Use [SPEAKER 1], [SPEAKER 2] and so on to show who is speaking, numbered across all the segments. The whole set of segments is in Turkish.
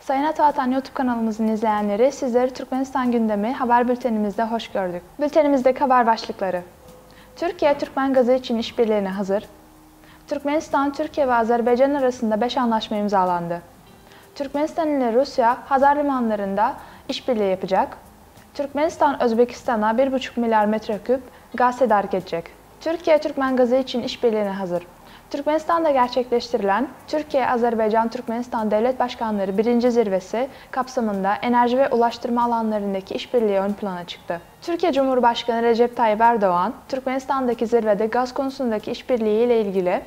[SPEAKER 1] Sayın Atavatan YouTube kanalımızın izleyenleri, sizleri Türkmenistan gündemi haber bültenimizde hoş gördük. Bültenimizdeki haber başlıkları: Türkiye, Türkmen gazı için işbirliğine hazır. Türkmenistan, Türkiye ve Azerbaycan arasında 5 anlaşma imzalandı. Türkmenistan ile Rusya, Hazar limanlarında işbirliği yapacak. Türkmenistan, Özbekistan'a 1,5 milyar metreküp gaz tedarik edecek. Türkiye, Türkmen gazı için işbirliğine hazır. Türkmenistan'da gerçekleştirilen Türkiye-Azerbaycan-Türkmenistan Devlet Başkanları 1. Zirvesi kapsamında enerji ve ulaştırma alanlarındaki işbirliği ön plana çıktı. Türkiye Cumhurbaşkanı Recep Tayyip Erdoğan, Türkmenistan'daki zirvede gaz konusundaki işbirliği ile ilgili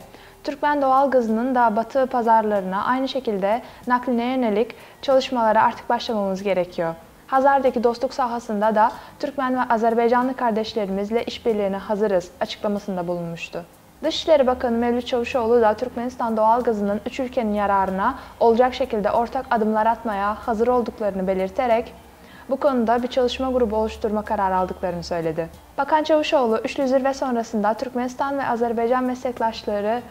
[SPEAKER 1] Türkmen doğalgazının da batı pazarlarına aynı şekilde nakline yönelik çalışmalara artık başlamamız gerekiyor. Hazar'daki dostluk sahasında da Türkmen ve Azerbaycanlı kardeşlerimizle işbirliğine hazırız açıklamasında bulunmuştu. Dışişleri Bakanı Mevlüt Çavuşoğlu da Türkmenistan doğalgazının 3 ülkenin yararına olacak şekilde ortak adımlar atmaya hazır olduklarını belirterek bu konuda bir çalışma grubu oluşturma kararı aldıklarını söyledi. Bakan Çavuşoğlu, üçlü zirve sonrasında Türkmenistan ve Azerbaycan meslektaşları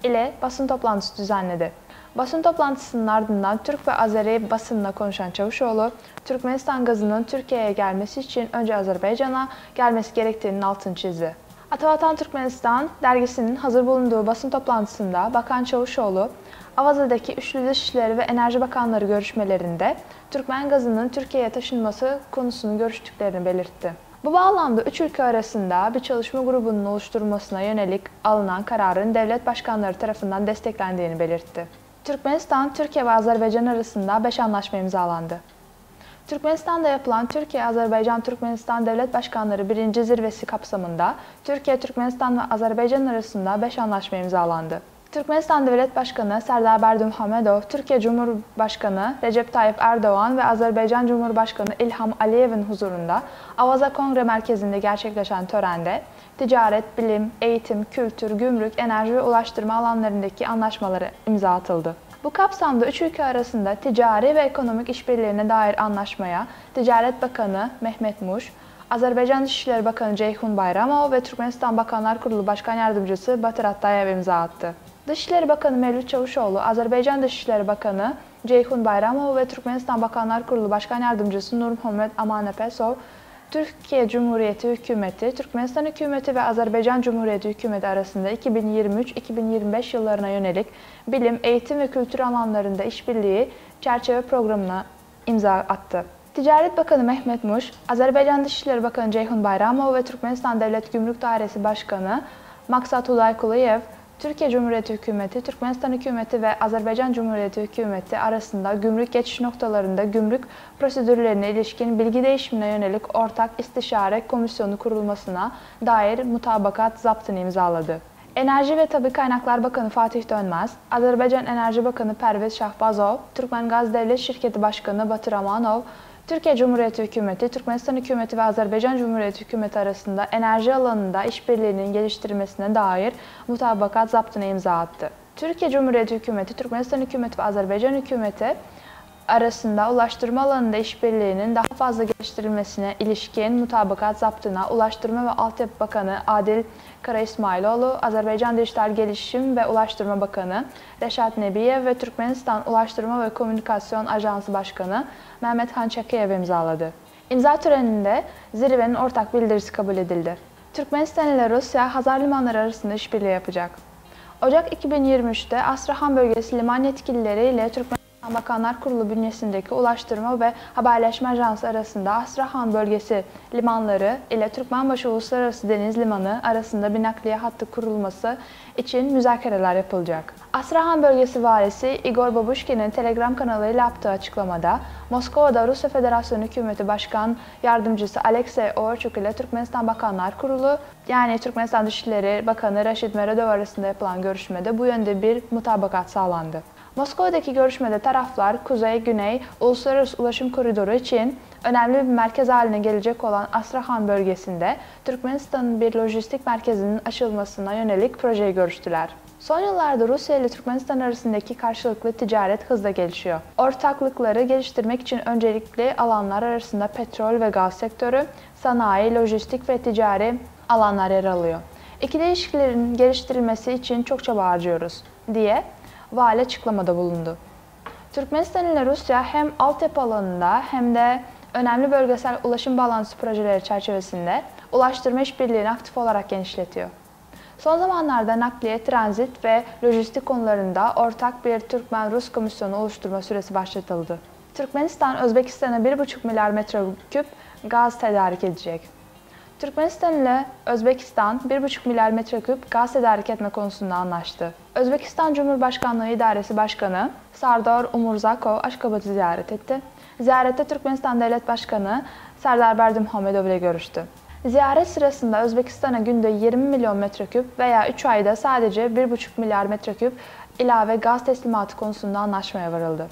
[SPEAKER 1] ile basın toplantısı düzenledi. Basın toplantısının ardından Türk ve Azeri basınla konuşan Çavuşoğlu, Türkmenistan gazının Türkiye'ye gelmesi için önce Azerbaycan'a gelmesi gerektiğinin altını çizdi. Atavatan Türkmenistan dergisinin hazır bulunduğu basın toplantısında Bakan Çavuşoğlu, Avaza'daki üçlü Dışişleri ve Enerji Bakanları görüşmelerinde Türkmen gazının Türkiye'ye taşınması konusunu görüştüklerini belirtti. Bu bağlamda üç ülke arasında bir çalışma grubunun oluşturulmasına yönelik alınan kararın devlet başkanları tarafından desteklendiğini belirtti. Türkmenistan, Türkiye ve Azerbaycan arasında 5 anlaşma imzalandı. Türkmenistan'da yapılan Türkiye-Azerbaycan-Türkmenistan Devlet Başkanları 1. Zirvesi kapsamında Türkiye, Türkmenistan ve Azerbaycan arasında 5 anlaşma imzalandı. Türkmenistan Devlet Başkanı Serdar Berdimuhamedov, Türkiye Cumhurbaşkanı Recep Tayyip Erdoğan ve Azerbaycan Cumhurbaşkanı İlham Aliyev'in huzurunda Avaza Kongre Merkezi'nde gerçekleşen törende ticaret, bilim, eğitim, kültür, gümrük, enerji ve ulaştırma alanlarındaki anlaşmaları imza atıldı. Bu kapsamda üç ülke arasında ticari ve ekonomik işbirliğine dair anlaşmaya Ticaret Bakanı Mehmet Muş, Azerbaycan Dışişleri Bakanı Ceyhun Bayramov ve Türkmenistan Bakanlar Kurulu Başkan Yardımcısı Batır Atayev imza attı. Dışişleri Bakanı Mevlüt Çavuşoğlu, Azerbaycan Dışişleri Bakanı Ceyhun Bayramov ve Türkmenistan Bakanlar Kurulu Başkan Yardımcısı Nur Muhammed Amanapesov, Türkiye Cumhuriyeti Hükümeti, Türkmenistan Hükümeti ve Azerbaycan Cumhuriyeti Hükümeti arasında 2023-2025 yıllarına yönelik bilim, eğitim ve kültür alanlarında işbirliği çerçeve programına imza attı. Ticaret Bakanı Mehmet Muş, Azerbaycan Dışişleri Bakanı Ceyhun Bayramov ve Türkmenistan Devlet Gümrük Dairesi Başkanı Maksat Ulaykuliyev, Türkiye Cumhuriyeti Hükümeti, Türkmenistan Hükümeti ve Azerbaycan Cumhuriyeti Hükümeti arasında gümrük geçiş noktalarında gümrük prosedürlerine ilişkin bilgi değişimine yönelik ortak istişare komisyonu kurulmasına dair mutabakat zaptını imzaladı. Enerji ve Tabii Kaynaklar Bakanı Fatih Dönmez, Azerbaycan Enerji Bakanı Pervez Şahbazov, Türkmen Gaz Devlet Şirketi Başkanı Batır Amanov, Türkiye Cumhuriyeti Hükümeti, Türkmenistan Hükümeti ve Azerbaycan Cumhuriyeti Hükümeti arasında enerji alanında işbirliğinin geliştirilmesine dair mutabakat zaptına imza attı. Türkiye Cumhuriyeti Hükümeti, Türkmenistan Hükümeti ve Azerbaycan Hükümeti arasında ulaştırma alanında işbirliğinin daha fazla geliştirilmesine ilişkin mutabakat zaptına Ulaştırma ve Altyapı Bakanı Adil Karaismailoğlu, Azerbaycan Dijital Gelişim ve Ulaştırma Bakanı Reşat Nebiyev ve Türkmenistan Ulaştırma ve Komünikasyon Ajansı Başkanı Mehmet Han Çakiyev imzaladı. İmza töreninde zirvenin ortak bildirisi kabul edildi. Türkmenistan ile Rusya, Hazar limanları arasında işbirliği yapacak. Ocak 2023'te Astrahan bölgesi liman yetkilileri ile Türkmenistan Bakanlar Kurulu bünyesindeki Ulaştırma ve Haberleşme Ajansı arasında Astrahan bölgesi limanları ile Türkmenbaşı Uluslararası Deniz Limanı arasında bir nakliye hattı kurulması için müzakereler yapılacak. Astrahan bölgesi valisi Igor Babuşkin'in Telegram kanalıyla yaptığı açıklamada, Moskova'da Rusya Federasyonu Hükümeti Başkan Yardımcısı Alexey Orçuk ile Türkmenistan Bakanlar Kurulu, yani Türkmenistan Dışişleri Bakanı Raşid Meredov arasında yapılan görüşmede bu yönde bir mutabakat sağlandı. Moskova'daki görüşmede taraflar Kuzey-Güney Uluslararası Ulaşım Koridoru için önemli bir merkez haline gelecek olan Astrahan bölgesinde Türkmenistan'ın bir lojistik merkezinin açılmasına yönelik projeyi görüştüler. Son yıllarda Rusya ile Türkmenistan arasındaki karşılıklı ticaret hızla gelişiyor. Ortaklıkları geliştirmek için öncelikli alanlar arasında petrol ve gaz sektörü, sanayi, lojistik ve ticari alanlar yer alıyor. İkili ilişkilerin geliştirilmesi için çok çaba harcıyoruz diye vali açıklamada bulundu. Türkmenistan ile Rusya hem altyapı alanında hem de önemli bölgesel ulaşım bağlantısı projeleri çerçevesinde ulaştırma işbirliğini aktif olarak genişletiyor. Son zamanlarda nakliye, transit ve lojistik konularında ortak bir Türkmen-Rus komisyonu oluşturma süresi başlatıldı. Türkmenistan, Özbekistan'a 1,5 milyar metreküp gaz tedarik edecek. Türkmenistan ile Özbekistan 1,5 milyar metreküp gaz tedarik etme konusunda anlaştı. Özbekistan Cumhurbaşkanlığı İdaresi Başkanı Sardar Umurzakov Aşgabat'ı ziyaret etti. Ziyarette Türkmenistan Devlet Başkanı Serdar Berdimuhamedov ile görüştü. Ziyaret sırasında Özbekistan'a günde 20 milyon metreküp veya 3 ayda sadece 1,5 milyar metreküp ilave gaz teslimatı konusunda anlaşmaya varıldı.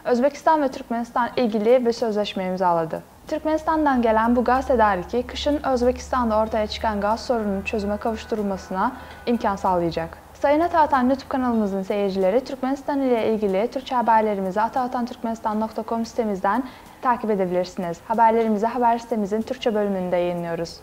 [SPEAKER 1] Özbekistan ve Türkmenistan ilgili bir sözleşme imzaladı. Türkmenistan'dan gelen bu gaz tedariki, kışın Özbekistan'da ortaya çıkan gaz sorununun çözüme kavuşturulmasına imkan sağlayacak. Sayın Ataatan YouTube kanalımızın seyircileri, Türkmenistan ile ilgili Türkçe haberlerimizi ataatanturkmenistan.com sitemizden takip edebilirsiniz. Haberlerimizi haber sitemizin Türkçe bölümünde yayınlıyoruz.